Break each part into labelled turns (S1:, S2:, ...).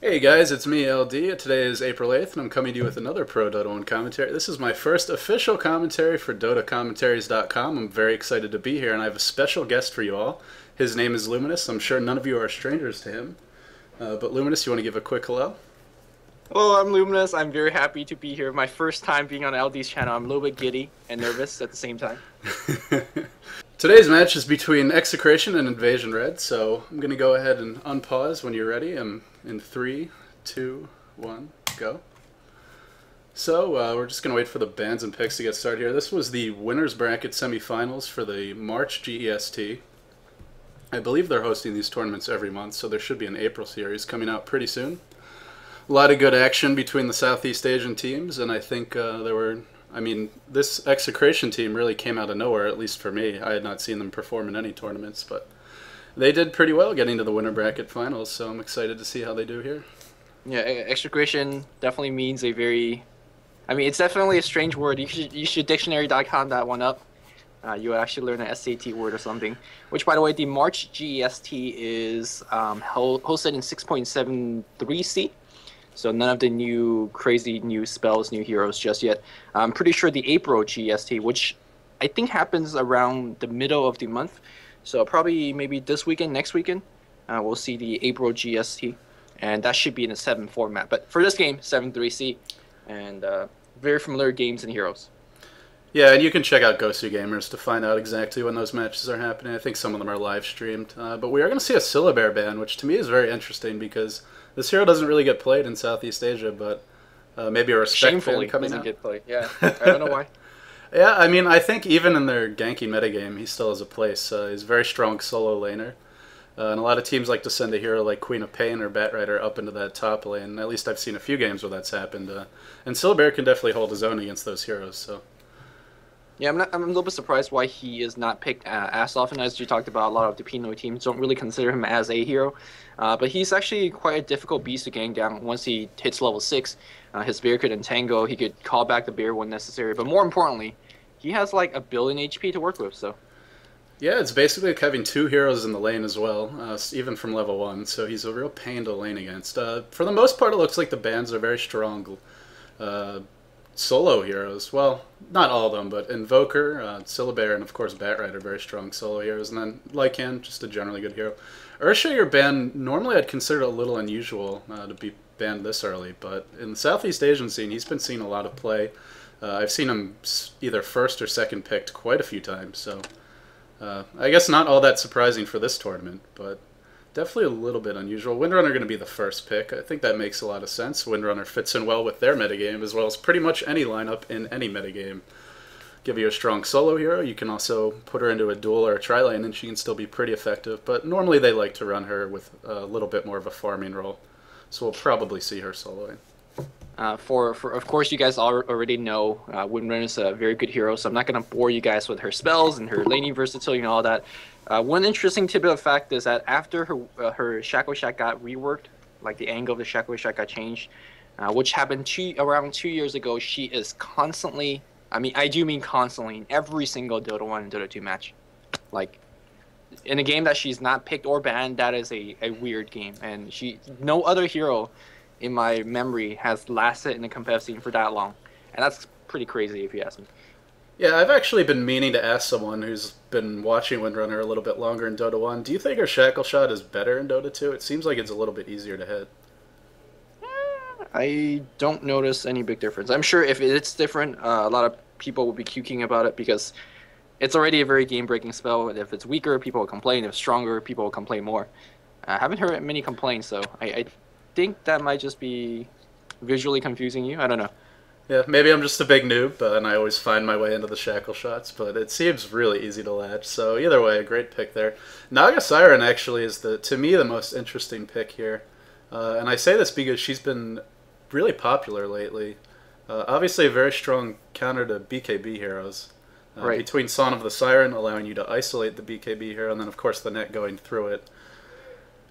S1: Hey guys, it's me, LD. Today is April 8th, and I'm coming to you with another Pro Dota 1 commentary. This is my first official commentary for DotaCommentaries.com. I'm very excited to be here, and I have a special guest for you all. His name is Luminous. I'm sure none of you are strangers to him. But Luminous, you want to give a quick hello?
S2: Hello, I'm Luminous. I'm very happy to be here. My first time being on LD's channel. I'm a little bit giddy and nervous at the same time.
S1: Today's match is between Execration and Invasion Red, so I'm going to go ahead and unpause when you're ready. I'm in 3, 2, 1, go. So we're just going to wait for the bans and picks to get started here. This was the winner's bracket semifinals for the March GEST. I believe they're hosting these tournaments every month, so there should be an April series coming out pretty soon. A lot of good action between the Southeast Asian teams, and I think this Execration team really came out of nowhere, at least for me. I had not seen them perform in any tournaments, but they did pretty well getting to the winner bracket finals, so I'm excited to see how they do here.
S2: Yeah, extracration definitely means a very... it's definitely a strange word. You should dictionary.com that one up. You would actually learn an SAT word or something. Which, by the way, the March GEST is hosted in 6.73C. So none of the new crazy new spells, new heroes just yet. I'm pretty sure the April GST, which I think happens around the middle of the month. So probably maybe this weekend, next weekend, we'll see the April GST. And that should be in a 7 format. But for this game, 7.3C. And very familiar games and heroes.
S1: Yeah, and you can check out Gosu Gamers to find out exactly when those matches are happening. I think some of them are live streamed. But we are going to see a Slardar ban, which to me is very interesting because this hero doesn't really get played in Southeast Asia, but maybe a respect ban coming
S2: doesn't
S1: out.
S2: get played. Yeah, I don't know why.
S1: Yeah, I think even in their ganky metagame, he still has a place. He's a very strong solo laner. And a lot of teams like to send a hero like Queen of Pain or Batrider up into that top lane. At least I've seen a few games where that's happened. And Slardar can definitely hold his own against those heroes, so...
S2: Yeah, I'm a little bit surprised why he is not picked as often. As you talked about, a lot of the Pinoy teams don't really consider him as a hero. But he's actually quite a difficult beast to gang down once he hits level 6. His bear could entangle, he could call back the bear when necessary. But more importantly, he has like 1 billion HP to work with, so...
S1: Yeah, it's basically like having 2 heroes in the lane as well, even from level 1, so he's a real pain to lane against. For the most part, it looks like the bans are very strong solo heroes. Well, not all of them, but Invoker, Slardar, and of course Batrider, very strong solo heroes. And then Lycan, just a generally good hero. Ursha, your ban, normally I'd consider it a little unusual to be banned this early, but in the Southeast Asian scene, he's been seeing a lot of play. I've seen him either first or second picked quite a few times, so I guess not all that surprising for this tournament, but definitely a little bit unusual. Windrunner going to be the first pick. I think that makes a lot of sense. Windrunner fits in well with their metagame, as well as pretty much any lineup in any metagame. Give you a strong solo hero. You can also put her into a duel or a trilane, and she can still be pretty effective. But normally they like to run her with a little bit more of a farming role. So we'll probably see her soloing.
S2: Of course, you guys already know Windrunner is a very good hero, so I'm not going to bore you guys with her spells and her laning versatility and all that. One interesting tidbit of fact is that after her Shackle Shack got reworked, like the angle of the Shackle Shack got changed, which happened around 2 years ago, she is constantly, I do mean constantly, in every single Dota 1 and Dota 2 match. Like, in a game that she's not picked or banned, that is a weird game. And no other hero in my memory has lasted in the competitive scene for that long. And that's pretty crazy if you ask me.
S1: Yeah, I've actually been meaning to ask someone who's been watching Windrunner a little bit longer in Dota 1, do you think her Shackle Shot is better in Dota 2? It seems like it's a little bit easier to hit.
S2: I don't notice any big difference. I'm sure if it's different, a lot of people will be puking about it because it's already a very game-breaking spell. If it's weaker, people will complain. If it's stronger, people will complain more. I haven't heard many complaints, so I think that might just be visually confusing you. I don't know.
S1: Yeah, maybe I'm just a big noob, and I always find my way into the Shackle Shots, but it seems really easy to latch. So either way, a great pick there. Naga Siren actually is, to me, the most interesting pick here. And I say this because she's been really popular lately. Obviously a very strong counter to BKB heroes.
S2: Right.
S1: Between Son of the Siren, allowing you to isolate the BKB hero, and then of course the net going through it.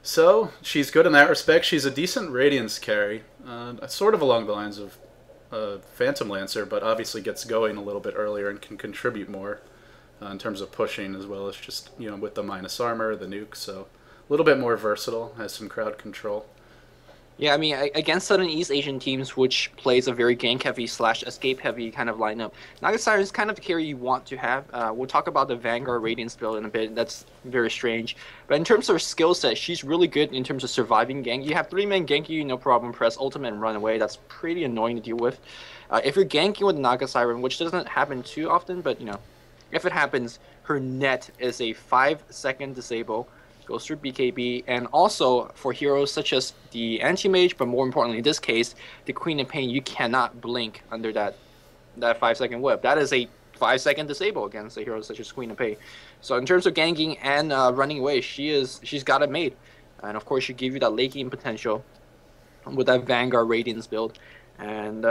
S1: So, she's good in that respect. She's a decent Radiance carry, sort of along the lines of Phantom Lancer, but obviously gets going a little bit earlier and can contribute more in terms of pushing, as well as just, with the minus armor, the nuke, so a little bit more versatile, has some crowd control.
S2: Yeah, I mean, against Southern East Asian teams, which plays a very gank-heavy slash escape-heavy kind of lineup, Naga Siren is kind of the carry you want to have. We'll talk about the Vanguard Radiance build in a bit. That's very strange. But in terms of her skill set, she's really good in terms of surviving gank. You have 3-man gank you, no problem. Press ultimate and run away. That's pretty annoying to deal with. If you're ganking with Naga Siren, which doesn't happen too often, but, you know, if it happens, her net is a 5-second disable. Goes through BKB, and also for heroes such as the Anti-Mage, but more importantly in this case, the Queen of Pain, you cannot blink under that 5-second whip. That is a 5-second disable against a hero such as Queen of Pain. So in terms of ganking and running away, she's got it made. And of course, she give you that late game potential with that Vanguard Radiance build. And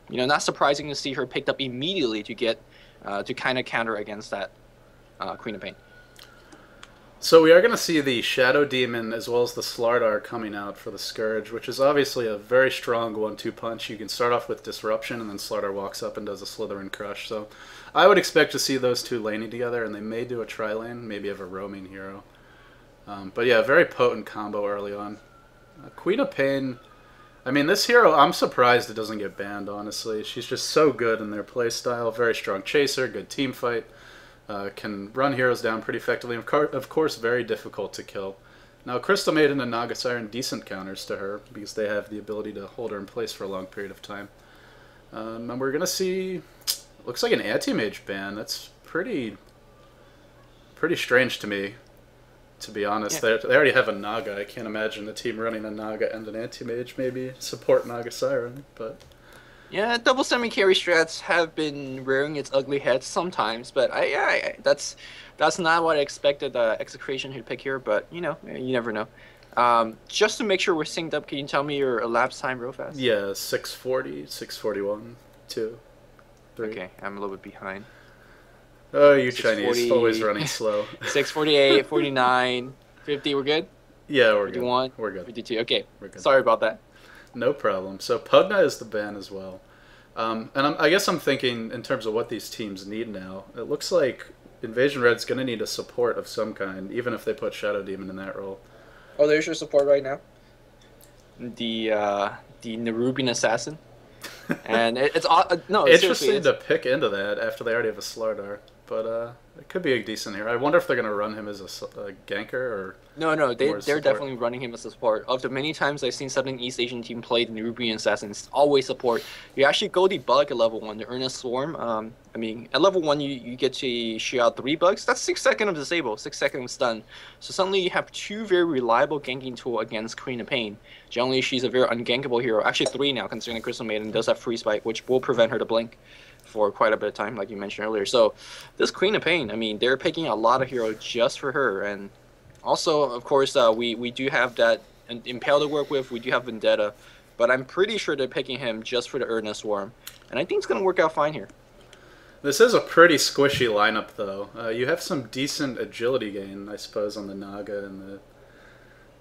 S2: you know, not surprising to see her picked up immediately to get to kind of counter against that Queen of Pain.
S1: So we are going to see the Shadow Demon as well as the Slardar coming out for the Scourge, which is obviously a very strong 1-2 punch. You can start off with Disruption, and then Slardar walks up and does a Slytherin Crush. So I would expect to see those two laning together, and they may do a tri-lane, maybe have a roaming hero. But yeah, very potent combo early on. Queen of Pain, I mean, this hero, I'm surprised it doesn't get banned, honestly. She's just so good in their playstyle. Very strong chaser, good team fight. Can run heroes down pretty effectively. Of course, very difficult to kill. Now, Crystal Maiden and Naga Siren, decent counters to her because they have the ability to hold her in place for a long period of time. And we're going to see, looks like an Anti-Mage ban. That's pretty strange to me, to be honest.
S2: Yeah.
S1: They already have a Naga. I can't imagine the team running a Naga and an Anti-Mage. Maybe support Naga Siren, but...
S2: Yeah, double semi-carry strats have been rearing its ugly head sometimes, but that's not what I expected Execration to pick here, but, you know, you never know. Just to make sure we're synced up, can you tell me your elapsed time real fast?
S1: Yeah, 640, 641, 2, 3.
S2: Okay, I'm a little bit behind.
S1: Oh, you Chinese, always running slow.
S2: 648, 49, 50, we're good?
S1: Yeah, we're
S2: 51,
S1: good. We're good.
S2: 52, okay.
S1: We're good.
S2: Sorry about that.
S1: No problem. So Pugna is the ban as well. And I guess I'm thinking in terms of what these teams need now. It looks like Invasion Red's going to need a support of some kind, even if they put Shadow Demon in that role.
S2: Oh, there's your support right now. The Nerubian Assassin. And it's no,
S1: interesting to pick into that after they already have a Slardar. But it could be a decent hero. I wonder if they're going to run him as a ganker or...
S2: No, they're definitely running him as a support. Of the many times I've seen Southern East Asian team play the Nerubian Assassins, always support. You actually go debug at level 1, the Earnest Swarm. I mean, at level 1 you get to shoot out 3 bugs. That's 6 seconds of disable, 6 seconds of stun. So suddenly you have 2 very reliable ganking tool against Queen of Pain. Generally she's a very ungankable hero. Actually 3 now, considering the Crystal Maiden does have Free Spike, which will prevent her to blink for quite a bit of time, like you mentioned earlier. So this Queen of Pain, I mean, they're picking a lot of heroes just for her. And also, of course, we do have that Impale to work with. We do have Vendetta. But I'm pretty sure they're picking him just for the Earnest Swarm. And I think it's going to work out fine here.
S1: This is a pretty squishy lineup, though. You have some decent agility gain, I suppose, on the Naga and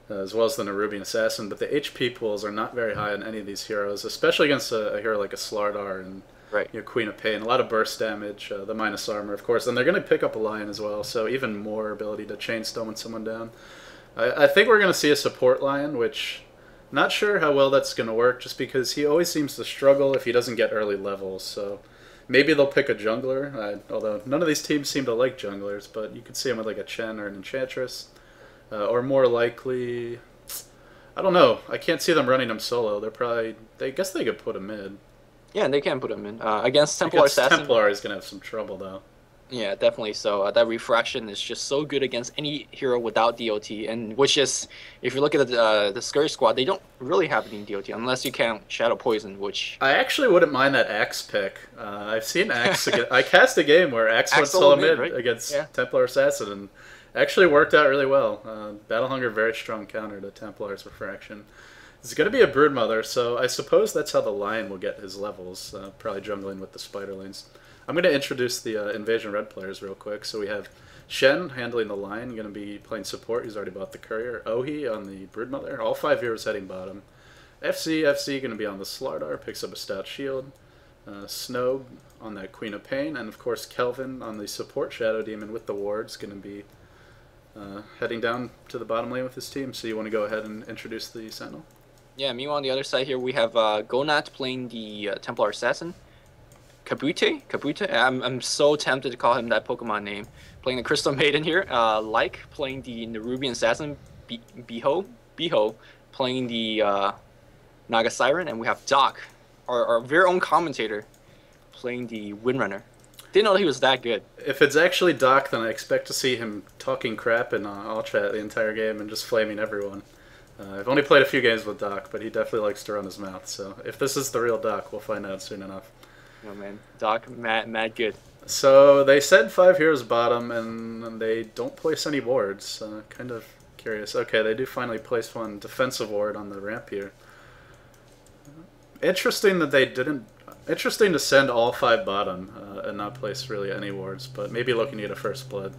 S1: the as well as the Nerubian Assassin. But the HP pools are not very high on any of these heroes, especially against a hero like a Slardar and...
S2: Right.
S1: You know, Queen of Pain, a lot of burst damage, the minus armor, of course, and they're going to pick up a Lion as well, so even more ability to chain stone someone down. I think we're going to see a support Lion, which not sure how well that's going to work, just because he always seems to struggle if he doesn't get early levels. So maybe they'll pick a jungler, although none of these teams seem to like junglers, but you could see him with like a Chen or an Enchantress, or more likely, I don't know. I can't see them running him solo. I guess they could put him mid.
S2: Yeah, they can put him in. Against Templar Assassin...
S1: Templar is going to have some trouble, though.
S2: Yeah, definitely. So that refraction is just so good against any hero without DOT, and which is, if you look at the Scourge squad, they don't really have any DOT, unless you count Shadow Poison, which...
S1: I actually wouldn't mind that Axe pick. I've seen Axe... I cast a game where Axe went solo mid right? Against Templar Assassin, and actually worked out really well. Battle Hunger, very strong counter to Templar's refraction. It's going to be a Broodmother, so I suppose that's how the Lion will get his levels, probably jungling with the spider lanes. I'm going to introduce the Invasion Red players real quick. So we have Shen handling the Lion, going to be playing support. He's already bought the Courier. Ohi on the Broodmother. All 5 heroes heading bottom. FC going to be on the Slardar, picks up a stout shield. Snow on that Queen of Pain, and of course Kelvin on the support Shadow Demon with the wards, going to be heading down to the bottom lane with his team. So you want to go ahead and introduce the Sentinel?
S2: Yeah, meanwhile on the other side here we have Gonat playing the Templar Assassin. Kabute? I'm so tempted to call him that Pokemon name. Playing the Crystal Maiden here. Like playing the Nerubian Assassin. Biho playing the Naga Siren. And we have Doc, our very own commentator, playing the Windrunner. Didn't know he was that good.
S1: If it's actually Doc, then I expect to see him talking crap in all chat the entire game and just flaming everyone. I've only played a few games with Doc, but he definitely likes to run his mouth. So if this is the real Doc, we'll find out soon enough.
S2: Oh man, Doc, mad good.
S1: So they said 5 heroes bottom, and they don't place any wards. Kind of curious. Okay, they do finally place one defensive ward on the ramp here. Interesting that they didn't. Interesting to send all 5 bottom and not place really any wards, but maybe looking to get a first blood.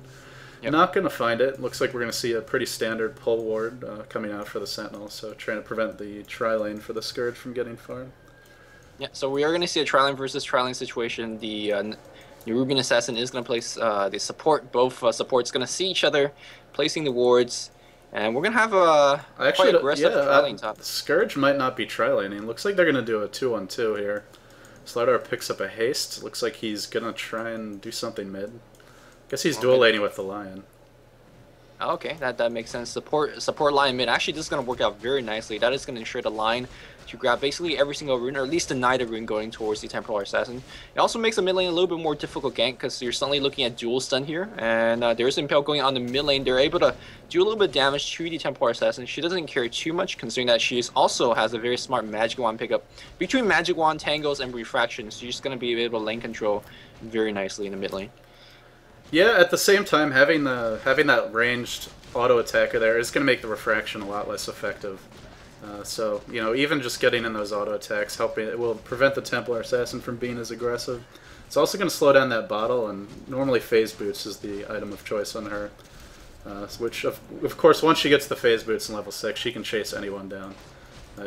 S1: Yep. Not going to find it. Looks like we're going to see a pretty standard pull ward coming out for the Sentinel, so trying to prevent the trilane for the Scourge from getting farmed.
S2: Yeah, so we are going to see a trilane versus trilane situation. The Nerubian Assassin is going to place the support. Both supports going to see each other, placing the wards, and we're going to have a quite aggressive trilane top.
S1: Scourge might not be trilaning. Looks like they're going to do a 2-on-2 here. Slardar picks up a haste. Looks like he's going to try and do something mid. Guess he's dual laning with the Lion.
S2: Okay, that makes sense. Support Lion mid. Actually, this is going to work out very nicely. That is going to ensure the line to grab basically every single rune, or at least deny the rune going towards the Templar Assassin. It also makes the mid lane a little bit more difficult gank because you're suddenly looking at dual stun here, and there's Impale going on the mid lane. They're able to do a little bit of damage to the Templar Assassin. She doesn't care too much considering that she also has a very smart Magic Wand pickup. Between Magic Wand, Tangles, and Refraction, so she's going to be able to lane control very nicely in the mid lane.
S1: Yeah, at the same time, having that ranged auto attacker there is going to make the refraction a lot less effective. So, you know, even just getting in those auto attacks, it will prevent the Templar Assassin from being as aggressive. It's also going to slow down that bottle, and normally Phase Boots is the item of choice on her. Which, of course, once she gets the Phase Boots in level 6, she can chase anyone down,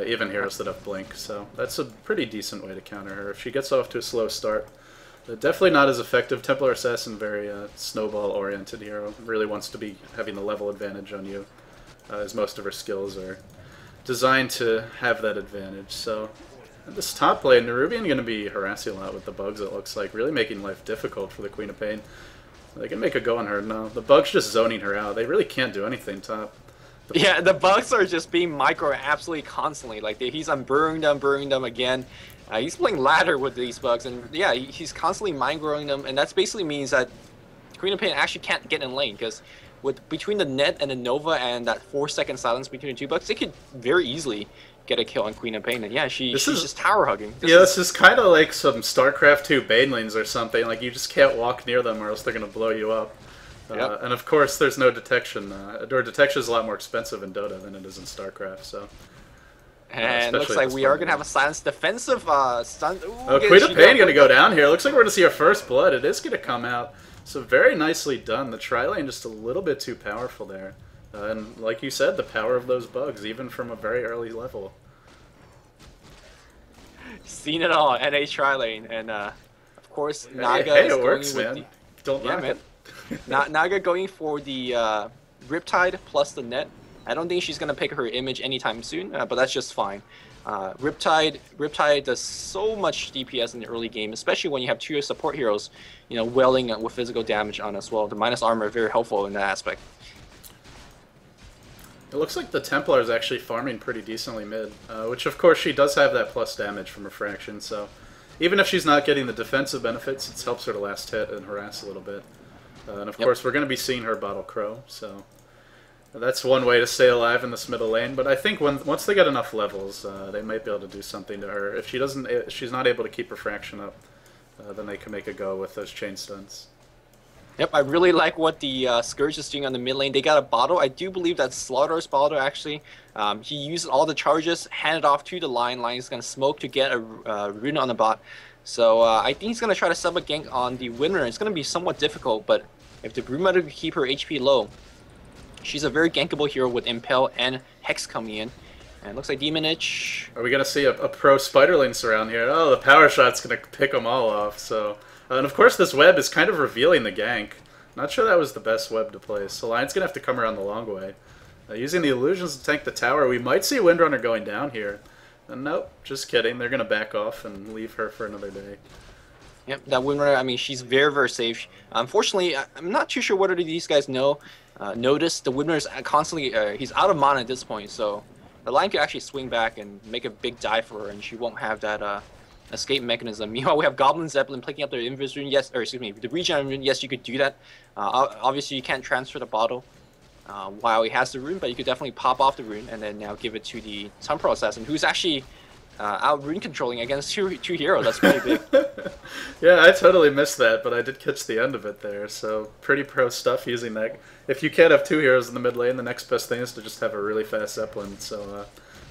S1: even heroes that have Blink. So that's a pretty decent way to counter her. If she gets off to a slow start, definitely not as effective. Templar Assassin, very snowball-oriented hero. Really wants to be having the level advantage on you, as most of her skills are designed to have that advantage. So this top lane, Nerubian going to be harassing a lot with the bugs, it looks like. Really making life difficult for the Queen of Pain. They can make a go on her. No, the bugs just zoning her out. They really can't do anything top.
S2: Yeah, the bugs are just being micro absolutely constantly. Like, he's unburring them again. He's playing ladder with these bugs, and yeah, he's constantly mind growing them, and that basically means that Queen of Pain actually can't get in lane, because between the net and the Nova and that 4-second silence between the 2 bugs, they could very easily get a kill on Queen of Pain, and yeah, she's just tower hugging.
S1: This is kind of like some StarCraft 2 Banelings or something. Like, you just can't walk near them or else they're going to blow you up. Yep. And of course, there's no detection. Or detection is a lot more expensive in Dota than it is in StarCraft, so...
S2: And looks like we are going to have a silenced defensive stun.
S1: Ooh, Queen of Pain going to go down here. Looks like we're going to see our first blood. It is going to come out. So very nicely done. The trilane just a little bit too powerful there. And like you said, the power of those bugs, even from a very early level.
S2: Seen it all, NA trilane. And of course, Naga
S1: hey,
S2: is
S1: it
S2: going
S1: works,
S2: with
S1: man. Don't knock
S2: man.
S1: it.
S2: Naga going for the Riptide plus the net. I don't think she's going to pick her image anytime soon, but that's just fine. Riptide does so much DPS in the early game, especially when you have 2 support heroes, you know, welling with physical damage on as well. The minus armor are very helpful in that aspect.
S1: It looks like the Templar is actually farming pretty decently mid, which of course she does have that plus damage from refraction, so even if she's not getting the defensive benefits, it helps her to last hit and harass a little bit. And of course we're going to be seeing her bottle Crow, so... That's one way to stay alive in this middle lane, but I think once they get enough levels, they might be able to do something to her. If she's not able to keep refraction up, then they can make a go with those chain stuns.
S2: Yep, I really like what the Scourge is doing on the mid lane. They got a bottle. I do believe that's Slardar's bottle, actually. He used all the charges, handed off to the line. Line is going to smoke to get a rune on the bot. So I think he's going to try to sub a gank on the Windrunner. It's going to be somewhat difficult, but if the Broodmother can keep her HP low, she's a very gankable hero with Impel and Hex coming in. And it looks like Demonich...
S1: Are we going to see a pro Spiderling surround here? Oh, the power shot's going to pick them all off, so... and of course this web is kind of revealing the gank. Not sure that was the best web to place. So Lion's going to have to come around the long way. Using the illusions to tank the tower. We might see Windrunner going down here. Nope, just kidding. They're going to back off and leave her for another day.
S2: Yep, that Windrunner, I mean, she's very, very safe. Unfortunately, I'm not too sure whether these guys notice the Windrunner's constantly, he's out of mana at this point, so the line could actually swing back and make a big dive for her, and she won't have that escape mechanism. Meanwhile, we have Goblin Zeppelin picking up the Invis rune. Yes, or excuse me, the regen rune. Yes, you could do that. Obviously, you can't transfer the bottle while he has the rune, but you could definitely pop off the rune and then now give it to the Temporal Assassin, who's actually out rune controlling against two heroes. That's pretty big.
S1: Yeah, I totally missed that, but I did catch the end of it there. So pretty pro stuff using that. If you can't have two heroes in the mid lane, the next best thing is to just have a really fast Zeppelin. So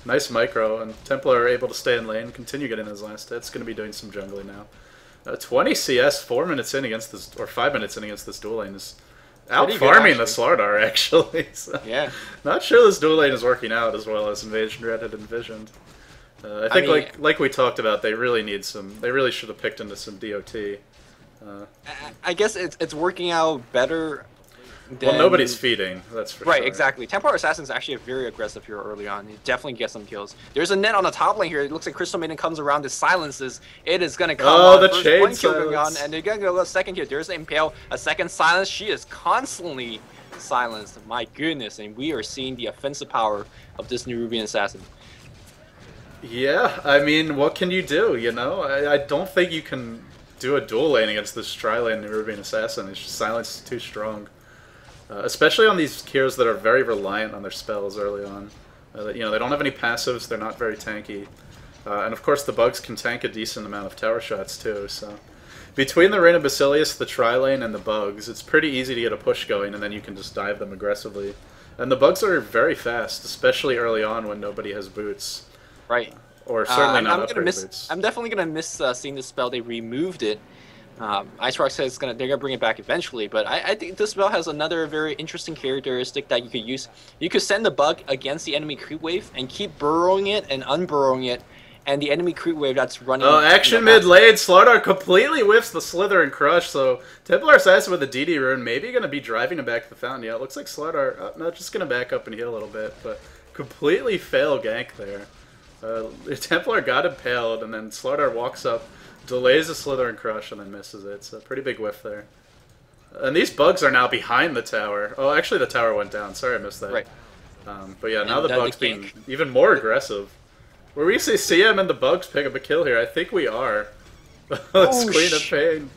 S1: nice micro, and Templar are able to stay in lane, continue getting his last hits. Going to be doing some jungling now. 20 CS, 4 minutes in against this, or 5 minutes in against this dual lane is out farming the Slardar actually. So
S2: yeah,
S1: not sure this dual lane is working out as well as Invasion Red had envisioned. I think, like we talked about, they really need some. They really should have picked into some DOT.
S2: I guess it's working out better.
S1: Well, nobody's feeding. That's for
S2: right.
S1: sure.
S2: Exactly. Templar Assassin is actually a very aggressive hero early on. He definitely gets some kills. There's a net on the top lane here. It looks like Crystal Maiden comes around to silences. It is gonna come.
S1: Oh, the
S2: first
S1: chain
S2: one kill
S1: silence.
S2: going on, and they're gonna go a second kill. There's Impale, a second silence. She is constantly silenced. My goodness, and we are seeing the offensive power of this Nerubian assassin.
S1: Yeah, I mean, what can you do, you know? I don't think you can do a dual lane against this tri-lane Nerubian assassin. It's just silence is too strong. Especially on these heroes that are very reliant on their spells early on. You know, they don't have any passives, they're not very tanky. And of course the bugs can tank a decent amount of tower shots too, so... Between the Reign of Basilius, the tri-lane, and the bugs, it's pretty easy to get a push going, and then you can just dive them aggressively. And the bugs are very fast, especially early on when nobody has boots.
S2: Right.
S1: Or certainly not upgrade boots.
S2: I'm definitely gonna miss seeing the spell. They removed it. Ice Rock says they're gonna bring it back eventually, but I think this spell has another very interesting characteristic that you could use. You could send the bug against the enemy creep wave and keep burrowing it and unburrowing it, and the enemy creep wave that's running.
S1: Oh, action mid lane. Slardar completely whiffs the Slither and Crush, so Templar Assassin with the DD rune maybe going to be driving him back to the fountain. Yeah, it looks like Slardar, no, just going to back up and heal a little bit, but completely fail gank there. Templar got impaled, and then Slardar walks up, delays the Slither and Crush, and then misses it. So pretty big whiff there. And these bugs are now behind the tower. Oh, actually the tower went down. Sorry I missed that.
S2: Right.
S1: But yeah, now the bugs being even more aggressive. Were we see CM and the bugs pick up a kill here? I think we are. Let's Queen of Pain.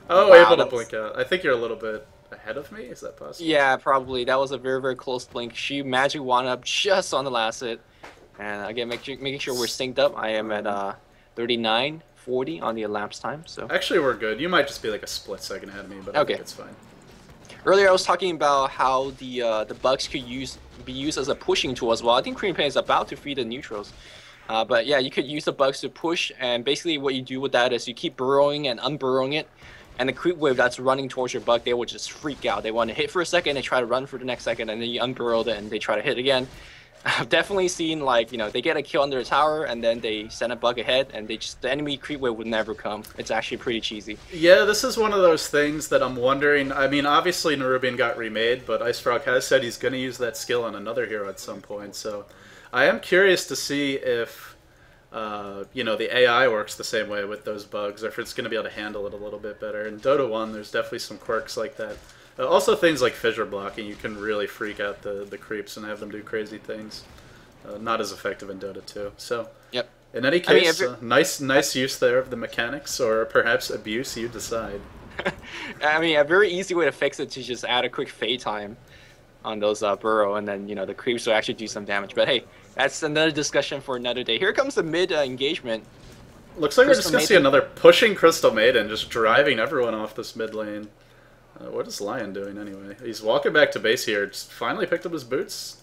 S1: Oh, wow, able to blink out. I think you're a little bit ahead of me. Is that possible?
S2: Yeah, probably. That was a very, very close blink. She magic wand up just on the last hit. And again, making sure we're synced up. I am at 39:40 on the elapsed time. So
S1: actually, we're good. You might just be like a split second ahead of me, but I think it's fine.
S2: Earlier, I was talking about how the bugs could be used as a pushing tool as well. I think Queen of Pain is about to feed the neutrals. But yeah, you could use the bugs to push, and basically what you do with that is you keep burrowing and unburrowing it, and the creep wave that's running towards your bug, they will just freak out. They want to hit for a second, they try to run for the next second, and then you unburrow it and they try to hit again. I've definitely seen, like, you know, they get a kill under the tower and then they send a bug ahead and the enemy creep wave would never come. It's actually pretty cheesy.
S1: Yeah, this is one of those things that I'm wondering. I mean, obviously Nerubian got remade, but Ice Frog has said he's going to use that skill on another hero at some point, so I am curious to see if, you know, the AI works the same way with those bugs, or if it's going to be able to handle it a little bit better. In Dota 1, there's definitely some quirks like that. Also things like fissure blocking, you can really freak out the creeps and have them do crazy things. Not as effective in Dota 2. So,
S2: yep.
S1: In any case, nice use there of the mechanics, or perhaps abuse, you decide.
S2: I mean, a very easy way to fix it to just add a quick fade time on those burrow, and then, you know, the creeps will actually do some damage. But hey, that's another discussion for another day. Here comes the mid engagement.
S1: Looks like we're just going to see another pushing Crystal Maiden, just driving everyone off this mid lane. What is Lion doing anyway? He's walking back to base here. Just finally picked up his boots.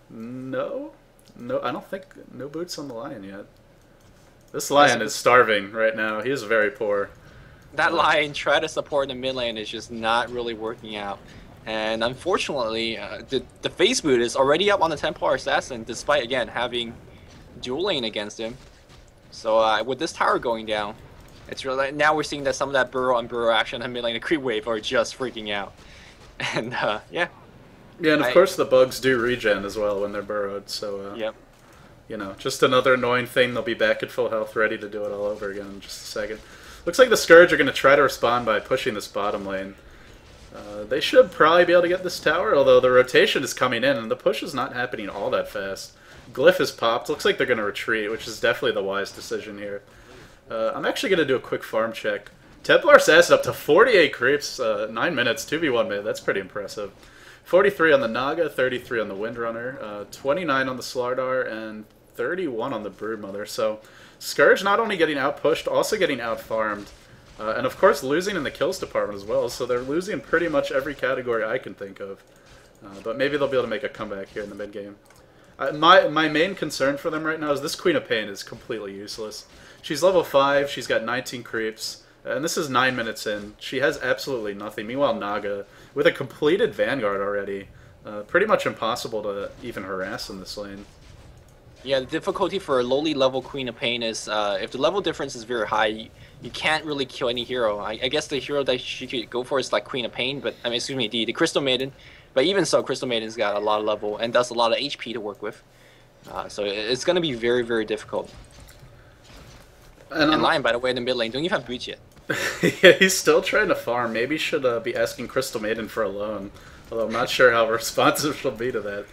S1: No, I don't think no boots on the Lion yet. This Lion is starving right now. He is very poor.
S2: That Lion try to support the mid lane is just not really working out. And unfortunately, the face boot is already up on the Templar Assassin, despite again having dual lane against him. So with this tower going down, it's really now we're seeing that some of that burrow and burrow action and mid lane, the creep wave are just freaking out. And yeah.
S1: Yeah, and of course the bugs do regen as well when they're burrowed, so
S2: Yep.
S1: you know, just another annoying thing. They'll be back at full health, ready to do it all over again in just a second. Looks like the Scourge are going to try to respond by pushing this bottom lane. They should probably be able to get this tower, although the rotation is coming in, and the push is not happening all that fast. Glyph is popped. Looks like they're going to retreat, which is definitely the wise decision here. I'm actually going to do a quick farm check. Templar Assassin up to 48 creeps, 9 minutes, 2v1 mid. That's pretty impressive. 43 on the Naga, 33 on the Windrunner, 29 on the Slardar, and 31 on the Broodmother. So Scourge not only getting outpushed, also getting outfarmed. And of course losing in the kills department as well, so they're losing pretty much every category I can think of. But maybe they'll be able to make a comeback here in the mid-game. My main concern for them right now is this Queen of Pain is completely useless. She's level 5, she's got 19 creeps, and this is 9 minutes in. She has absolutely nothing. Meanwhile, Naga, with a completed Vanguard already, pretty much impossible to even harass in this lane.
S2: Yeah, the difficulty for a lowly level Queen of Pain is if the level difference is very high, you can't really kill any hero. I guess the hero that she could go for is like Queen of Pain, but I mean, excuse me, the Crystal Maiden. But even so, Crystal Maiden's got a lot of level and does a lot of HP to work with. So it's going to be very, very difficult. And Lion, by the way, in the mid lane, don't even have Breach yet.
S1: Yeah, he's still trying to farm. Maybe should be asking Crystal Maiden for a loan. Although I'm not sure how responsive she'll be to that.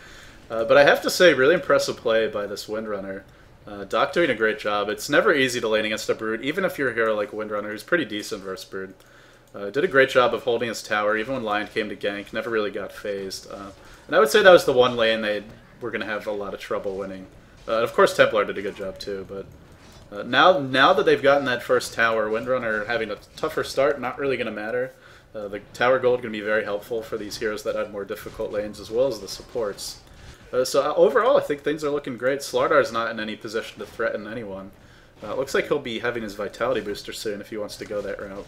S1: But I have to say, really impressive play by this Windrunner. Doc doing a great job. It's never easy to lane against a Brood, even if you're a hero like Windrunner, who's pretty decent versus Brood. Did a great job of holding his tower, even when Lion came to gank, never really got phased. And I would say that was the one lane they were going to have a lot of trouble winning. Of course, Templar did a good job too, but now that they've gotten that first tower, Windrunner having a tougher start, not really going to matter. The tower gold going to be very helpful for these heroes that have more difficult lanes, as well as the supports. So overall, I think things are looking great. Slardar's not in any position to threaten anyone. Looks like he'll be having his Vitality booster soon if he wants to go that route.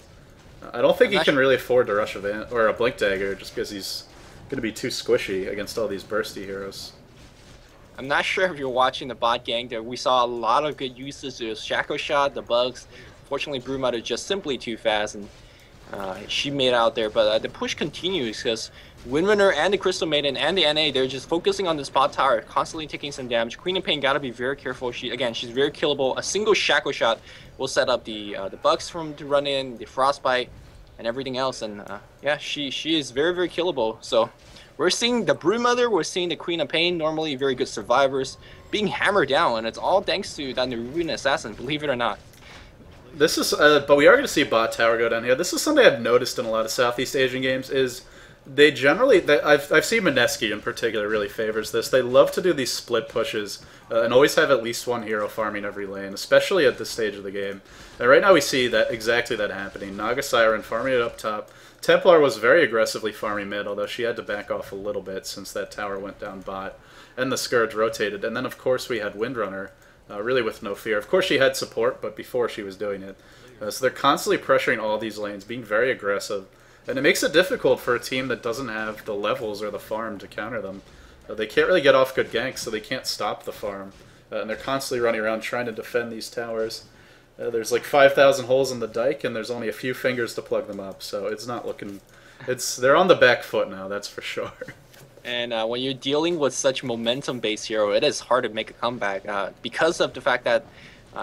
S1: I don't think he can really afford to rush a Blink Dagger just because he's going to be too squishy against all these bursty heroes.
S2: I'm not sure if you're watching the bot gang there. We saw a lot of good uses. There's Shackle Shot, the bugs. Fortunately, Broodmother just simply too fast, and she made out there. But the push continues because Windrunner and the Crystal Maiden and the NA, they're just focusing on this bot tower, constantly taking some damage. Queen of Pain gotta be very careful. She's very killable. A single Shackle Shot will set up the bugs for him to run in, the Frostbite, and everything else. And yeah, she is very, very killable. So we're seeing the Broodmother, we're seeing the Queen of Pain, normally very good survivors, being hammered down, and it's all thanks to that Nerubian assassin, believe it or not.
S1: This is, but we are going to see bot tower go down here. This is something I've noticed in a lot of Southeast Asian games is they generally, I've seen Mineski in particular really favors this. They love to do these split pushes and always have at least one hero farming every lane, especially at this stage of the game. And right now we see that exactly that happening. Naga Siren farming it up top. Templar was very aggressively farming mid, although she had to back off a little bit since that tower went down bot. And the Scourge rotated. And then of course we had Windrunner. Really with no fear. Of course she had support, but before she was doing it. So they're constantly pressuring all these lanes, being very aggressive. And it makes it difficult for a team that doesn't have the levels or the farm to counter them. They can't really get off good ganks, so they can't stop the farm. And they're constantly running around trying to defend these towers. There's like 5,000 holes in the dike, and there's only a few fingers to plug them up. So it's not looking... They're on the back foot now, that's for sure.
S2: And when you're dealing with such momentum-based hero, it is hard to make a comeback because of the fact that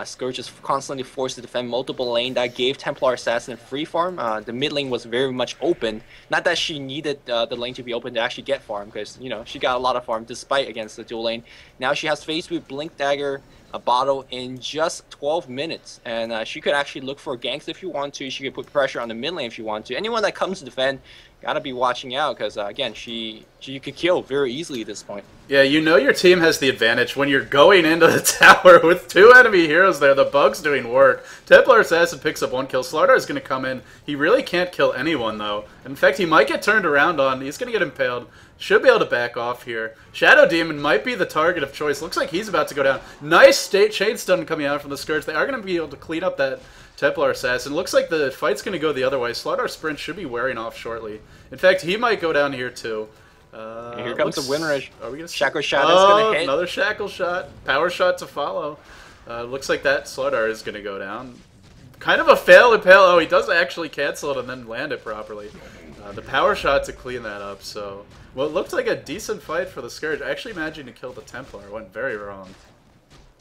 S2: Scourge is constantly forced to defend multiple lanes. That gave Templar Assassin free farm. The mid lane was very much open. Not that she needed the lane to be open to actually get farm, because you know she got a lot of farm despite against the dual lane. Now she has faced with Blink Dagger, a bottle in just 12 minutes, and she could actually look for ganks if you want to. She could put pressure on the mid lane if you want to. Anyone that comes to defend, gotta be watching out because again, she could kill very easily at this point.
S1: Yeah, you know your team has the advantage when you're going into the tower with two enemy heroes there. The bug's doing work. Templar Assassin picks up one kill. Slardar is going to come in. He really can't kill anyone though. In fact, he might get turned around on. He's going to get impaled. Should be able to back off here. Shadow Demon might be the target of choice. Looks like he's about to go down. Nice chain stun coming out from the Scourge. They are going to be able to clean up that Templar Assassin. Looks like the fight's going to go the other way. Slardar Sprint should be wearing off shortly. In fact, he might go down here too.
S2: Here comes the winner.
S1: Are we gonna
S2: Shackle Shot is going to hit.
S1: Another Shackle Shot. Power Shot to follow. Looks like that Slardar is going to go down. Kind of a fail impale. Oh, he does actually cancel it and then land it properly. The power shot to clean that up, so... Well, it looked like a decent fight for the Scourge. I actually imagined to kill the Templar. Went very wrong.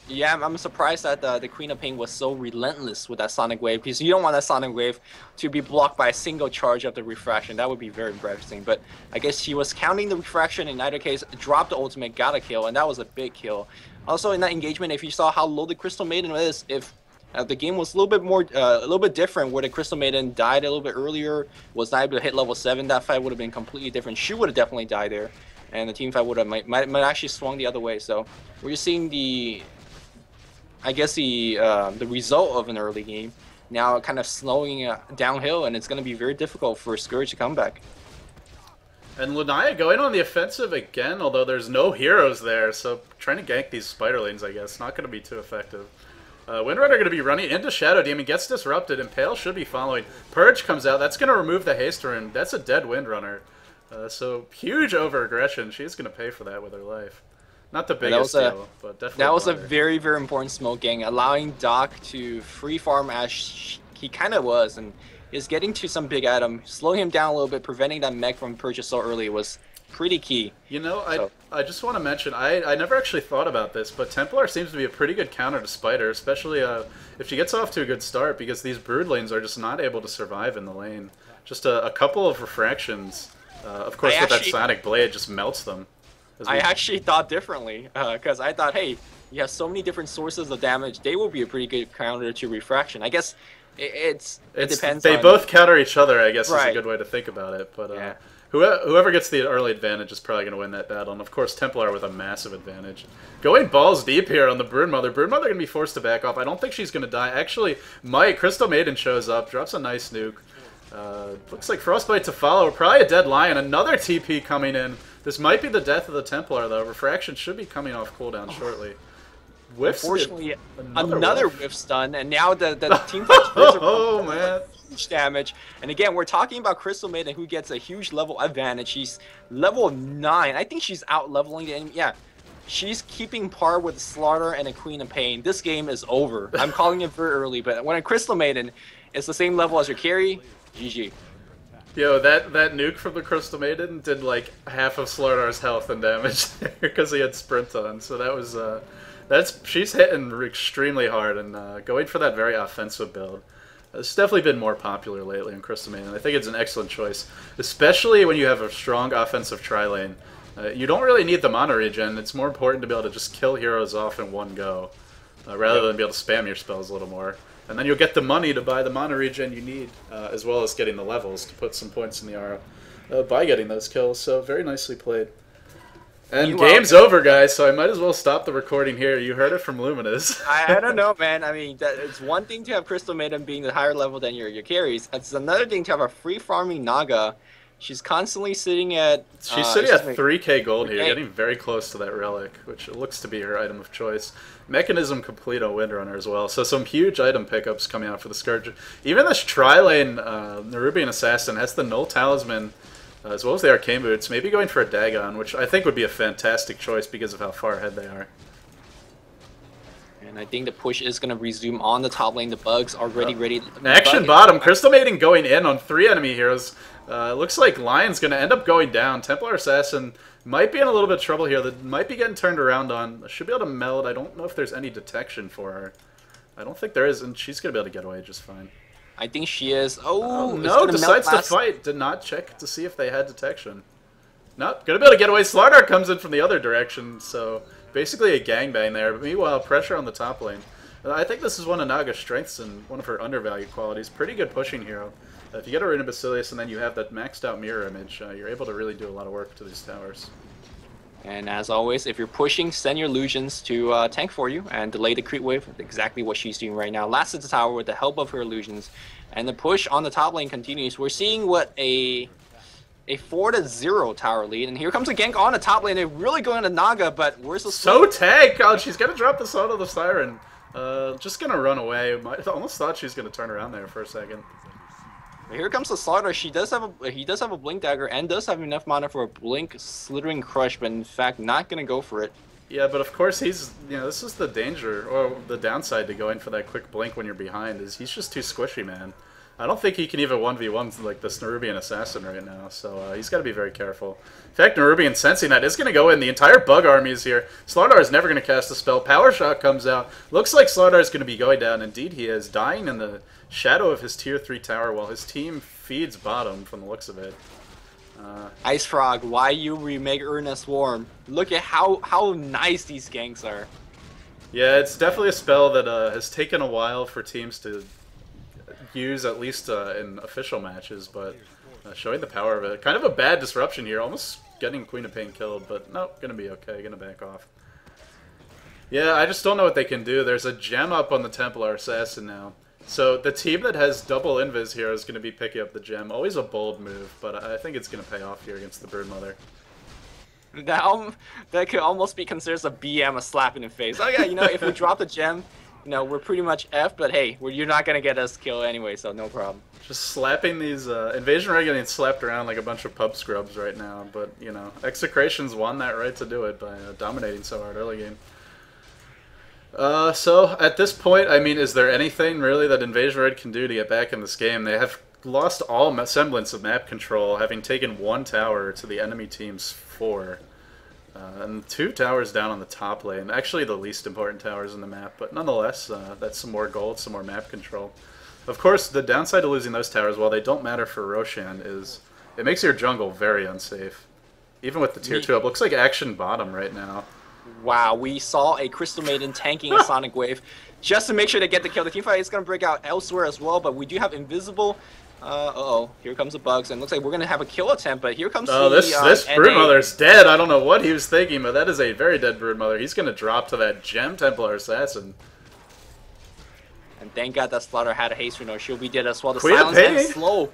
S2: Yeah, I'm surprised that the Queen of Pain was so relentless with that Sonic Wave, because you don't want that Sonic Wave to be blocked by a single charge of the Refraction. That would be very embarrassing, but I guess she was counting the Refraction. In either case, dropped the ultimate, got a kill, and that was a big kill. Also, in that engagement, if you saw how low the Crystal Maiden is, if the game was a little bit more, a little bit different, where the Crystal Maiden died a little bit earlier, was not able to hit level 7, that fight would have been completely different. She would have definitely died there, and the team fight would have might actually swung the other way. So we're just seeing the, I guess the result of an early game now kind of slowing downhill, and it's going to be very difficult for Scourge to come back.
S1: And Lunaya going on the offensive again, although there's no heroes there, so trying to gank these spider lanes, I guess, not going to be too effective. Windrunner going to be running into Shadow Demon, gets disrupted, and Pale should be following. Purge comes out, that's going to remove the haste rune. That's a dead Windrunner. So huge over-aggression. She's going to pay for that with her life. Not the biggest deal, but definitely.
S2: That was a very, very important smoke gang, allowing Doc to free farm as he kind of was, and is getting to some big item, slowing him down a little bit, preventing that mech from purchase so early was pretty key.
S1: You know, I just want to mention, I never actually thought about this, but Templar seems to be a pretty good counter to Spider, especially if she gets off to a good start, because these Brood lanes are just not able to survive in the lane. Just a couple of refractions, of course with that Sonic Blade, just melts them.
S2: I actually thought differently, because I thought, hey, you have so many different sources of damage, they will be a pretty good counter to refraction. I guess it depends.
S1: They both counter each other, I guess, is a good way to think about it. But
S2: yeah.
S1: Whoever gets the early advantage is probably going to win that battle. And of course, Templar with a massive advantage. Going balls deep here on the Broodmother. Broodmother going to be forced to back off. I don't think she's going to die. Actually, Crystal Maiden shows up, drops a nice nuke. Looks like Frostbite to follow. Probably a dead Lion. Another TP coming in. This might be the death of the Templar, though. Refraction should be coming off cooldown shortly.
S2: Unfortunately, another whiff stun, and now the team fights are
S1: man.
S2: Huge damage. And again, we're talking about Crystal Maiden, who gets a huge level advantage. She's level 9. I think she's out leveling the enemy. Yeah, she's keeping par with Slardar and a Queen of Pain. This game is over. I'm calling it very early, but when a Crystal Maiden is the same level as your carry, GG.
S1: Yo, that nuke from the Crystal Maiden did like half of Slardar's health and damage there because he had sprint on. So that was she's hitting extremely hard and going for that very offensive build. It's definitely been more popular lately in Crystal Maiden. I think it's an excellent choice, especially when you have a strong offensive tri-lane. You don't really need the mana regen. It's more important to be able to just kill heroes off in one go, rather than be able to spam your spells a little more. And then you'll get the money to buy the mana regen you need, as well as getting the levels to put some points in the aura by getting those kills. So very nicely played. And game's over, guys, so I might as well stop the recording here. You heard it from Luminous.
S2: I don't know, man. I mean, it's one thing to have Crystal Maiden being the higher level than your carries. It's another thing to have a free-farming Naga. She's constantly sitting at...
S1: She's sitting at 3k gold here, getting very close to that relic, which looks to be her item of choice. Mechanism complete on Windrunner as well, so some huge item pickups coming out for the Scourge. Even this tri-lane Nerubian Assassin has the Null Talisman, as well as the Arcane Boots, maybe going for a Dagon, which I think would be a fantastic choice because of how far ahead they are.
S2: And I think the push is going to resume on the top lane. The bugs are ready.
S1: Action bottom. Crystal Maiden going in on 3 enemy heroes. Looks like Lion's going to end up going down. Templar Assassin might be in a little bit of trouble here. That might be getting turned around on. Should be able to meld. I don't know if there's any detection for her. I don't think there is, and she's going to be able to get away just fine.
S2: I think she is. Oh,
S1: no, decides to fight. Did not check to see if they had detection. Nope, gonna be able to get away. Slardar comes in from the other direction, so basically a gangbang there. But meanwhile, pressure on the top lane. I think this is one of Naga's strengths and one of her undervalued qualities. Pretty good pushing hero. If you get a Rune of Basilius and then you have that maxed out mirror image, you're able to really do a lot of work to these towers.
S2: And as always, if you're pushing, send your illusions to tank for you and delay the creep wave. Exactly what she's doing right now. Last at the tower with the help of her illusions. And the push on the top lane continues. We're seeing what a 4-0 tower lead. And here comes a gank on the top lane. They're really going to Naga, but where's the
S1: So tank! Oh, she's going to drop the Soul of the Siren. Just going to run away. I almost thought she was going to turn around there for a second.
S2: Here comes the Slardar. He does have a Blink Dagger and does have enough mana for a Blink Slithering Crush, but in fact not going to go for it.
S1: Yeah, but of course this is the danger, or the downside to going for that quick blink when you're behind, is he's just too squishy, man. I don't think he can even 1v1 like this Nerubian assassin right now, so he's got to be very careful. In fact, Nerubian sensing that is going to go in. The entire bug army is here. Slardar is never going to cast a spell. Power Shot comes out. Looks like Slardar is going to be going down. Indeed, he is dying in the shadow of his tier 3 tower while his team feeds bottom from the looks of it.
S2: Ice Frog, why you remake Urna Swarm? Look at how nice these ganks are.
S1: Yeah, it's definitely a spell that has taken a while for teams to use, at least in official matches, but showing the power of it. Kind of a bad disruption here, almost getting Queen of Pain killed, but no, gonna be okay, gonna back off. Yeah, I just don't know what they can do. There's a gem up on the Templar Assassin now. So the team that has double invis here is going to be picking up the gem. Always a bold move, but I think it's going to pay off here against the Broodmother.
S2: That could almost be considered a BM, a slap in the face. Oh yeah, you know, if we drop the gem, you know, we're pretty much F, but hey, you're not going to get us killed anyway, so no problem.
S1: Just slapping these Invasion Red getting slapped around like a bunch of pub scrubs right now, but, you know, Execration's won that right to do it by dominating so hard early game. So, at this point, I mean, is there anything really that Invasion Red can do to get back in this game? They have lost all semblance of map control, having taken 1 tower to the enemy team's 4. And 2 towers down on the top lane. Actually, the least important towers in the map, but nonetheless, that's some more gold, some more map control. Of course, the downside to losing those towers, while they don't matter for Roshan, is it makes your jungle very unsafe. Even with the tier 2 up. Looks like action bottom right now.
S2: Wow, we saw a Crystal Maiden tanking a Sonic Wave just to make sure to get the kill. The teamfight is going to break out elsewhere as well, but we do have Invisible. Uh-oh, here comes the bugs, and looks like we're going to have a kill attempt, but here comes
S1: this Broodmother's dead. I don't know what he was thinking, but that is a very dead Broodmother. He's going to drop to that Gem Templar Assassin.
S2: And thank God that Slardar had a haste renewal. She'll be dead as well. The
S1: Queen
S2: silence
S1: of Pain.
S2: and slow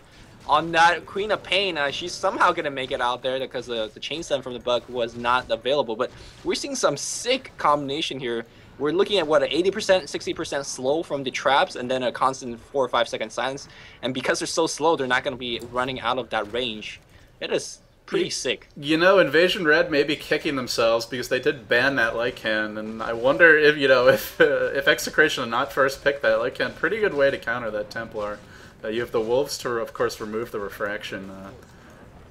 S2: on that Queen of Pain. She's somehow going to make it out there because the chain stun from the bug was not available. But we're seeing some sick combination here. We're looking at, what, an 80%, 60% slow from the traps, and then a constant 4 or 5 second silence. And because they're so slow, they're not going to be running out of that range. It is pretty sick.
S1: You know, Invasion Red may be kicking themselves because they did ban that Lycan, and I wonder if, you know, if Execration had not first picked that Lycan, pretty good way to counter that Templar. You have the Wolves to, of course, remove the refraction,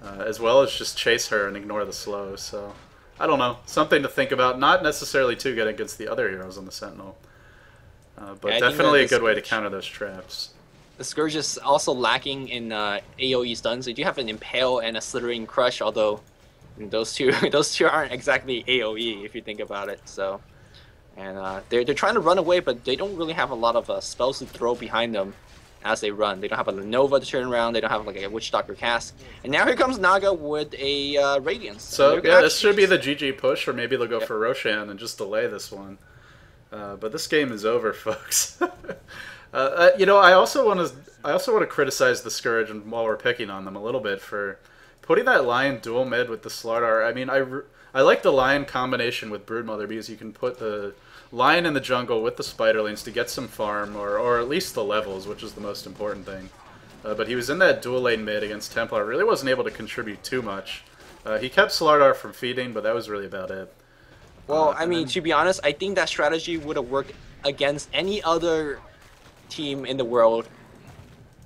S1: as well as just chase her and ignore the slow. So, I don't know. Something to think about. Not necessarily too good against the other heroes on the Sentinel. But yeah, definitely a good way to counter those traps.
S2: The Scourge is also lacking in AoE stuns. They do have an Impale and a Slithering Crush, although those two aren't exactly AoE if you think about it. So, and they're trying to run away, but they don't really have a lot of spells to throw behind them as they run. They don't have a Nova to turn around. They don't have like a Witch Doctor cast. And now here comes Naga with a Radiance.
S1: So yeah, this should be the GG push, or maybe they'll go for Roshan and just delay this one. But this game is over, folks. You know, I also want to criticize the Scourge, and while we're picking on them a little bit, for putting that Lion dual mid with the Slardar. I mean, I like the Lion combination with Broodmother because you can put the Lion in the jungle with the Spiderlings to get some farm, or at least the levels, which is the most important thing. But he was in that dual lane mid against Templar, really wasn't able to contribute too much. He kept Slardar from feeding, but that was really about it.
S2: Well, I mean, to be honest, I think that strategy would have worked against any other team in the world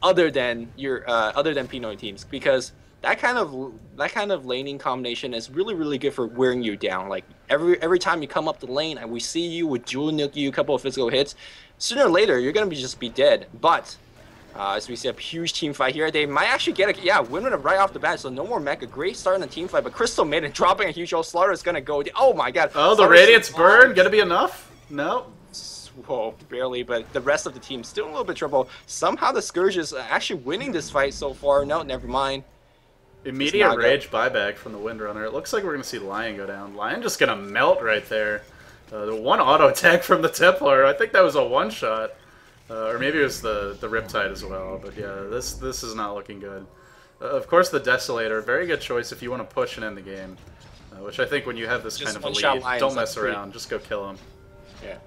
S2: other than Pinoy teams, because that kind of laning combination is really good for wearing you down. Like every time you come up the lane and we see you with dual nuke you, a couple of physical hits, sooner or later you're gonna just be dead. But as we see a huge team fight here, they might actually get a win right off the bat. So no more Mecha. Great start in the team fight, but Crystal Maiden dropping a huge ult. Slardar is gonna go. Oh my god.
S1: Oh, the Radiance burn gonna be enough? No.
S2: Whoa, barely, but the rest of the team still in a little bit trouble. Somehow the Scourge is actually winning this fight so far. No, never mind.
S1: Immediate rage buyback from the Windrunner. It looks like we're going to see Lion go down. Lion just going to melt right there. The one auto attack from the Templar. I think that was a one-shot. Or maybe it was the Riptide as well. But yeah, this is not looking good. Of course, the Desolator. Very good choice if you want to push and end the game. Which I think when you have this kind of a lead, don't mess around. Just go kill him.
S2: Yeah.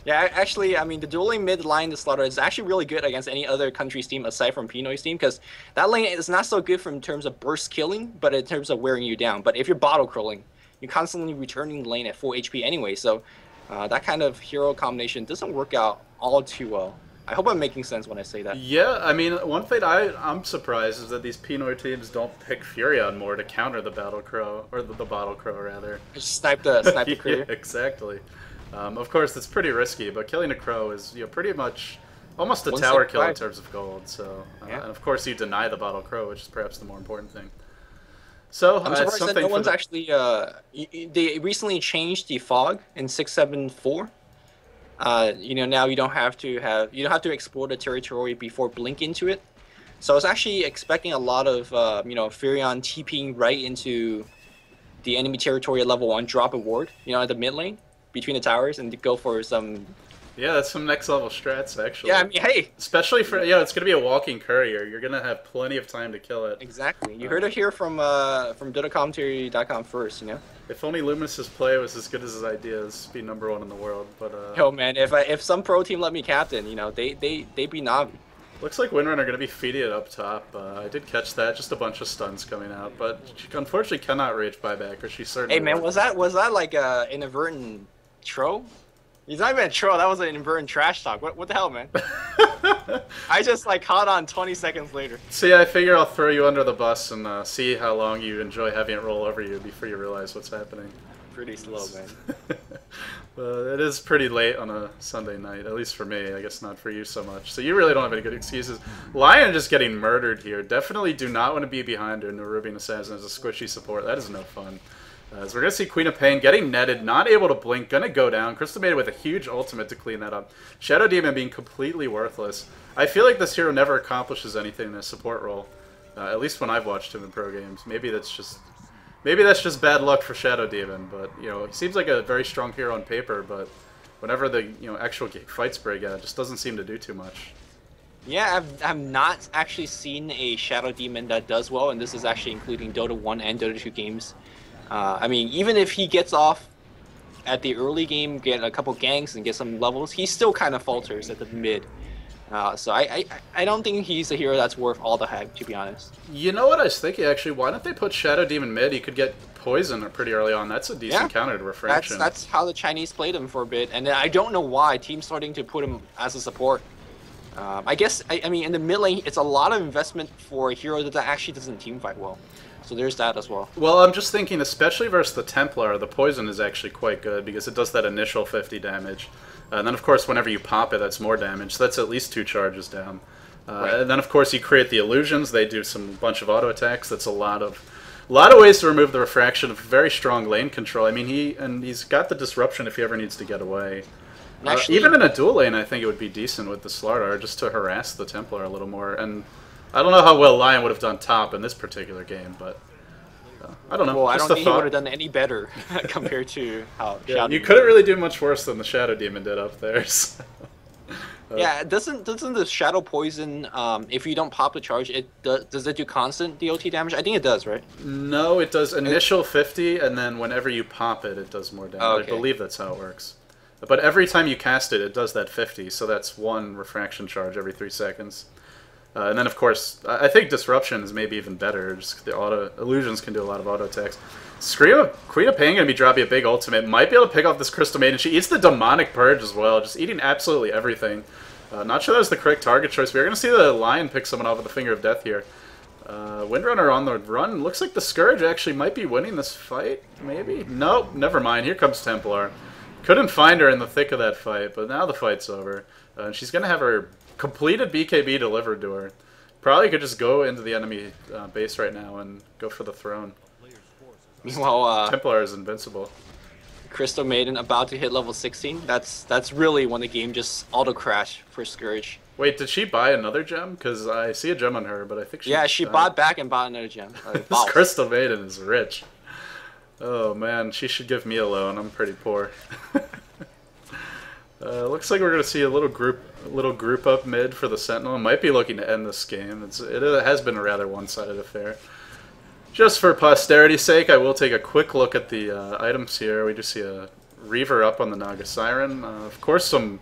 S2: Yeah, actually, I mean, the dueling mid line, the Slardar, is actually really good against any other country's team aside from Pinoy's team, because that lane is not so good in terms of burst killing, but in terms of wearing you down. But if you're bottle crawling, you're constantly returning the lane at full HP anyway, so that kind of hero combination doesn't work out all too well. I hope I'm making sense when I say that.
S1: Yeah, I mean, one thing I'm surprised is that these Pinoy teams don't pick Furion more to counter the Battle Crow, or the Bottle Crow, rather.
S2: Just snipe the critter.
S1: Yeah, exactly. Of course, it's pretty risky, but killing a crow is pretty much almost a tower kill in terms of gold. So,
S2: yeah.
S1: And of course, you deny the Bottle Crow, which is perhaps the more important thing. So
S2: I'm surprised that no one's actually. They recently changed the fog in 6.7.4. Now you don't have to explore the territory before blink into it. So I was actually expecting a lot of Furion TPing right into the enemy territory at level 1, drop a ward, at the mid lane between the towers, and to go for some.
S1: Yeah, that's some next level strats, actually.
S2: Yeah, I mean, hey.
S1: Especially for it's gonna be a walking courier. You're gonna have plenty of time to kill it.
S2: Exactly. You heard it here from DotaCommentary.com first,
S1: If only Luminous's play was as good as his ideas, be #1 in the world. But
S2: yo, man, if some pro team let me captain, they'd be Navi.
S1: Looks like Windrunner going to be feeding it up top. I did catch that, just a bunch of stuns coming out, but she unfortunately cannot rage buyback, or she certainly.
S2: Hey man, was that like an inadvertent troll? He's not even a troll. That was an inadvertent trash talk. What the hell, man? I just caught on 20 seconds later.
S1: See, I figure I'll throw you under the bus and see how long you enjoy having it roll over you before you realize what's happening.
S2: Pretty slow, man.
S1: It is pretty late on a Sunday night, at least for me. I guess not for you so much. So you really don't have any good excuses. Lion just getting murdered here. Definitely do not want to be behind her. Nerubian Assassin as a squishy support. That is no fun. So we're going to see Queen of Pain getting netted, not able to blink, going to go down. Crystal Maiden with a huge ultimate to clean that up. Shadow Demon being completely worthless. I feel like this hero never accomplishes anything in a support role, at least when I've watched him in pro games. Maybe that's just bad luck for Shadow Demon, but he seems like a very strong hero on paper, but whenever the actual fights break out, it just doesn't seem to do too much.
S2: Yeah, I've not actually seen a Shadow Demon that does well, and this is actually including Dota 1 and Dota 2 games. I mean, even if he gets off at the early game, get a couple ganks and get some levels, he still kind of falters at the mid. So I don't think he's a hero that's worth all the hype, to be honest.
S1: You know what I was thinking, actually? Why don't they put Shadow Demon mid? He could get poison pretty early on. That's a decent counter to Refraction.
S2: That's how the Chinese played him for a bit, and then I don't know why teams starting to put him as a support. I guess, I mean, in the mid lane, it's a lot of investment for a hero that actually doesn't team fight well. So there's that as well.
S1: Well, I'm just thinking, especially versus the Templar, the poison is actually quite good because it does that initial 50 damage. And then, of course, whenever you pop it, that's more damage. So that's at least 2 charges down. Right. And then, of course, you create the illusions. They do some bunch of auto attacks. That's a lot of ways to remove the refraction of very strong lane control. I mean, he's got the disruption if he ever needs to get away. Actually, even in a dual lane, I think it would be decent with the Slardar just to harass the Templar a little more. And I don't know how well Lion would have done top in this particular game, but I don't know.
S2: Well, I don't think he would have done any better compared to how Shadow
S1: you couldn't really do much worse than the Shadow Demon did up there. So.
S2: Yeah, doesn't the Shadow Poison, if you don't pop the charge, does it do constant DOT damage? I think it does, right?
S1: No, it does initial 50, and then whenever you pop it, it does more damage. Oh, okay. I believe that's how it works. But every time you cast it, it does that 50, so that's 1 refraction charge every 3 seconds. And then, of course, I think Disruption is maybe even better. Just the illusions can do a lot of auto attacks. Queen of Pain going to be dropping a big ultimate. Might be able to pick off this Crystal Maiden. She eats the Demonic Purge as well, just eating absolutely everything. Not sure that was the correct target choice. We're going to see the Lion pick someone off with the Finger of Death here. Windrunner on the run. Looks like the Scourge actually might be winning this fight, maybe? Nope, never mind. Here comes Templar. Couldn't find her in the thick of that fight, but now the fight's over. She's going to have her completed BKB delivered to her. Probably could just go into the enemy base right now and go for the throne.
S2: Meanwhile,
S1: Templar is invincible.
S2: Crystal Maiden about to hit level 16. That's really when the game just auto crash for Scourge.
S1: Wait, did she buy another gem? Because I see a gem on her, but I think
S2: she bought back and bought another gem.
S1: This Crystal Maiden is rich. Oh man, she should give me a loan. I'm pretty poor. Looks like we're gonna see a little group up mid for the Sentinel. Might be looking to end this game. It has been a rather one-sided affair. Just for posterity's sake, I will take a quick look at the items here. We just see a Reaver up on the Naga Siren. Of course, some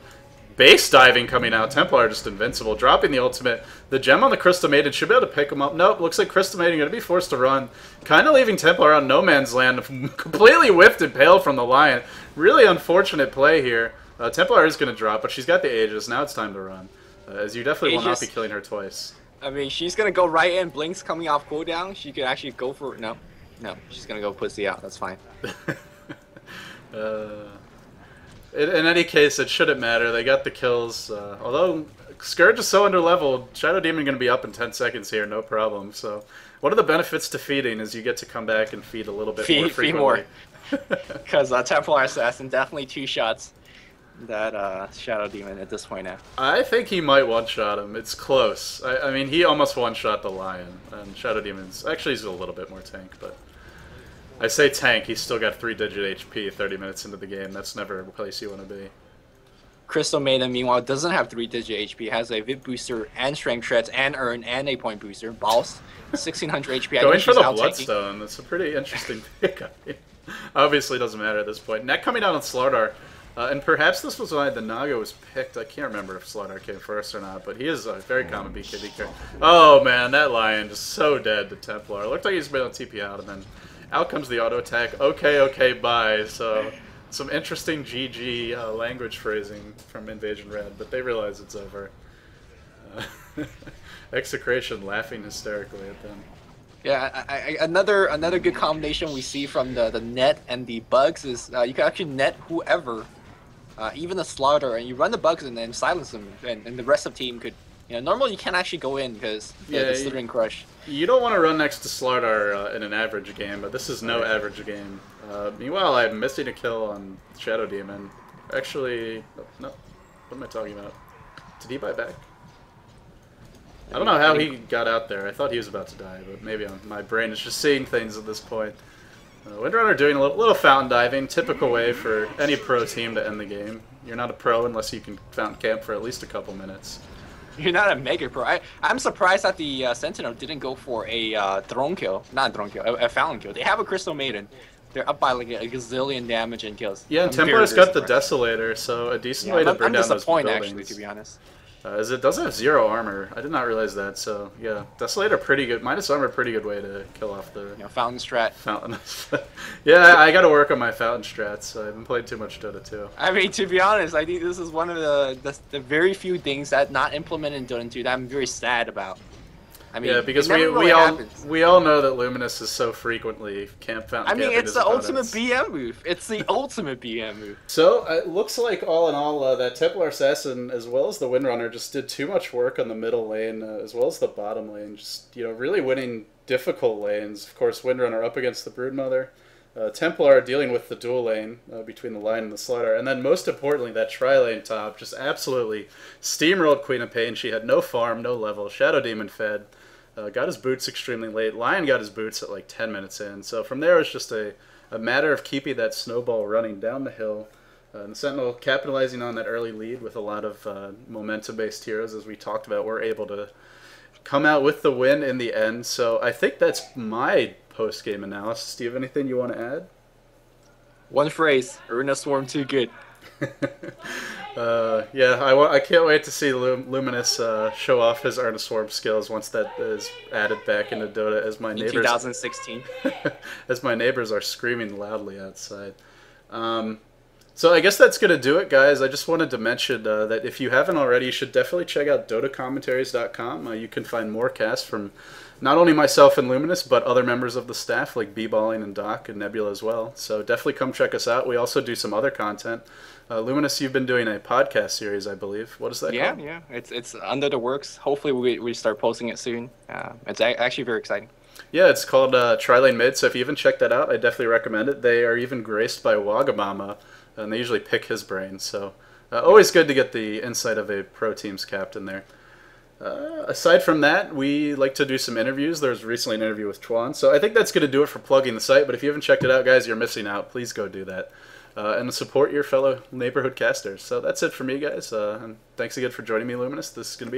S1: base diving coming out. Templar just invincible, dropping the ultimate. The gem on the Crystal Maiden should be able to pick him up. Nope, looks like Crystal Maiden going to be forced to run. Kind of leaving Templar on no man's land. Completely whiffed and pale from the Lion. Really unfortunate play here. Templar is going to drop, but she's got the Aegis. Now it's time to run. as you definitely will not be
S2: Aegis.
S1: killing her twice.
S2: I mean, she's gonna go right in. Blink's coming off cooldown. She could actually go for no. She's gonna go pussy out. That's fine.
S1: In any case, it shouldn't matter. They got the kills. Although Scourge is so underleveled, Shadow Demon going to be up in 10 seconds here, no problem. So one of the benefits to feeding is you get to come back and feed a little bit more frequently.
S2: Because Templar Assassin definitely two-shots that Shadow Demon at this point now.
S1: I think he might one-shot him. It's close. I mean, he almost one-shot the Lion. And Shadow Demon's... Actually, he's a little bit more tank, but... I say tank, he's still got 3-digit HP 30 minutes into the game. That's never a place you want to be.
S2: Crystal Maiden, meanwhile, doesn't have 3-digit HP, has a VIP booster and strength shreds and earn and a point booster. Balls, 1600 HP.
S1: Going for the Bloodstone, that's a pretty interesting pick. Obviously doesn't matter at this point. Neck coming down on Slardar. And perhaps this was why the Naga was picked. I can't remember if Slardar came first or not, but he is a very common BKB character. Oh man, that Lion just so dead to Templar. It looked like he's been on TP out, and then out comes the auto attack. Okay, bye. So some interesting GG language phrasing from Invasion Red, but they realize it's over. Execration laughing hysterically at them.
S2: Yeah, another good combination we see from the net and the bugs is you can actually net whoever, even the Slardar, and you run the bugs and then silence them, and the rest of the team could. You know, normally you can't actually go in because the Slithering Crush.
S1: You don't want to run next to Slardar in an average game, but this is no average game. Meanwhile, I'm missing a kill on Shadow Demon. Actually, no. What am I talking about? Did he buy back? I don't know how he got out there. I thought he was about to die, but maybe my brain is just seeing things at this point. Windrunner doing a little fountain diving, typical way for any pro team to end the game. You're not a pro unless you can fountain camp for at least a couple minutes.
S2: You're not a mega pro. I'm surprised that the Sentinel didn't go for a throne kill. Not a throne kill, a fountain kill. They have a Crystal Maiden. They're up by like a gazillion damage and kills.
S1: Yeah, and Templar's got the Desolator, so a decent way to bring down those buildings.
S2: Actually, to be honest.
S1: As it does have 0 armor. I did not realize that, so yeah. Desolator pretty good. Minus armor, pretty good way to kill off the...
S2: fountain strat.
S1: Fountain. Yeah, I gotta work on my fountain strats. I haven't played too much Dota 2.
S2: I mean, to be honest, I think this is one of the very few things that not implemented in Dota 2 that I'm very sad about. I mean,
S1: yeah, because we all know that Luminous is so frequently camp fountain.
S2: I mean, it's the ultimate BM move. It's the ultimate BM move.
S1: So it looks like all in all, that Templar Assassin as well as the Windrunner just did too much work on the middle lane as well as the bottom lane. Just really winning difficult lanes. Of course, Windrunner up against the Broodmother. Templar dealing with the dual lane between the Lion and the Slardar. And then most importantly, that tri-lane top just absolutely steamrolled Queen of Pain. She had no farm, no level. Shadow Demon fed. Got his boots extremely late. Lion got his boots at like 10 minutes in. So from there, it's just a matter of keeping that snowball running down the hill. And the Sentinel capitalizing on that early lead with a lot of momentum-based heroes, as we talked about, were able to come out with the win in the end. So I think that's my post-game analysis. Do you have anything you want to add?
S2: One phrase, Arena Swarm too good.
S1: Yeah, I can't wait to see Luminous show off his Arena Swarm skills once that is added back into Dota as my neighbors...
S2: 2016.
S1: as my neighbors are screaming loudly outside. So I guess that's going to do it, guys. I just wanted to mention that if you haven't already, you should definitely check out DotaCommentaries.com. You can find more casts from not only myself and Luminous, but other members of the staff like B-Balling and Doc and Nebula as well. So definitely come check us out. We also do some other content. Luminous, you've been doing a podcast series, I believe. What is that called?
S2: Yeah. It's under the works. Hopefully we start posting it soon. It's actually very exciting.
S1: Yeah, it's called Trilane Mid, so if you haven't checked that out, I definitely recommend it. They are even graced by Wagamama, and they usually pick his brain, so always good to get the insight of a pro team's captain there. Aside from that, we like to do some interviews. There was recently an interview with Tuan, so I think that's going to do it for plugging the site, but if you haven't checked it out, guys, you're missing out. Please go do that. And support your fellow neighborhood casters. So that's it for me, guys, and thanks again for joining me, Luminous. This is going to be